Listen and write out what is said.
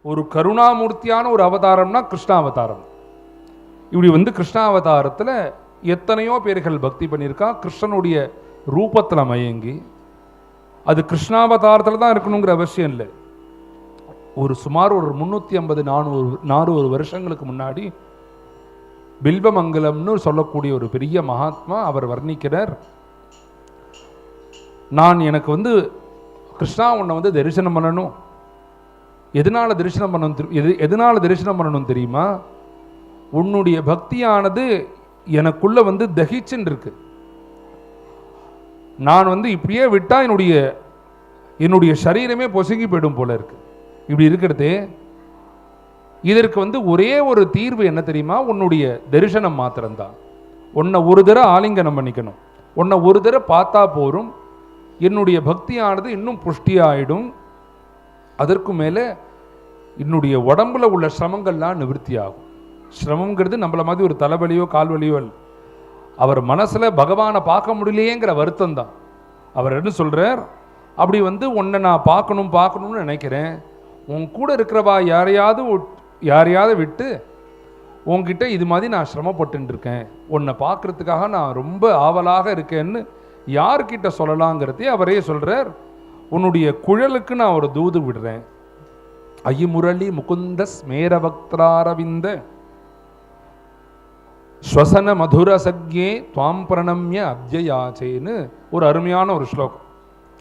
ஒரு கருணாமூர்த்தியான ஒரு அவதாரம்னா கிருஷ்ணாவதாரம். இப்படி கிருஷ்ணாவதாரத்தில் எத்தனையோ பேர்கள் பக்தி பண்ணியிருக்கா. கிருஷ்ணனுடைய ரூபத்தில் மயங்கி அது கிருஷ்ணாவதாரத்தில் தான் இருக்கணுங்கிற அவசியம் இல்லை. சுமார் ஒரு 350-400 வருஷங்களுக்கு முன்னாடி பில்வமங்கலம்னு சொல்லக்கூடிய ஒரு பெரிய மகாத்மா அவர் வர்ணிக்கிறார். எனக்கு கிருஷ்ணா உன்னை தரிசனம் பண்ணணும். எதனால தரிசனம் பண்ணணும் தெரியுமா? உன்னுடைய பக்தியானது எனக்குள்ள தகிச்சுன்னு இருக்கு. நான் இப்படியே விட்டா என்னுடைய சரீரமே பொசுங்கி போயிடும் போல இருக்கு. இப்படி இருக்கிறது இதற்கு ஒரே ஒரு தீர்வு என்ன தெரியுமா? உன்னுடைய தரிசனம் மாத்திரம்தான். உன்னை ஒரு தடவை ஆலிங்கனம் பண்ணிக்கணும். உன்னை ஒரு தடவை பார்த்தா போரும். என்னுடைய பக்தியானது இன்னும் புஷ்டியாயிடும். அதற்கு மேலே என்னுடைய உடம்புல உள்ள சிரமங்கள்லாம் நிவர்த்தி ஆகும். சிரமங்கிறது நம்மள மாதிரி ஒரு தலைவலியோ கால்வலியோ இல்லை. அவர் மனசுல பகவானை பார்க்க முடியலையேங்கிற வருத்தம் தான். அவர் என்ன சொல்றார்? அப்படி உன்னை நான் பார்க்கணும்னு நினைக்கிறேன். உன் கூட இருக்கிறவா யாரையாவது விட்டு உன்கிட்ட இது மாதிரி நான் சிரமப்பட்டு இருக்கேன், உன்னை பார்க்கறதுக்காக நான் ரொம்ப ஆவலாக இருக்கேன்னு யார்கிட்ட சொல்லலாங்கிறதே அவரே சொல்றார். உன்னுடைய குழலுக்கு நான் ஒரு தூது விடுறேன். ஐமுரளி முகுந்த ஸ்மேரவக்திராரவிந்த ஸ்வசன மதுர சக்யே துவாம் பிரணம்ய அப்ஜயாச்சேன்னு ஒரு அருமையான ஒரு ஸ்லோகம்.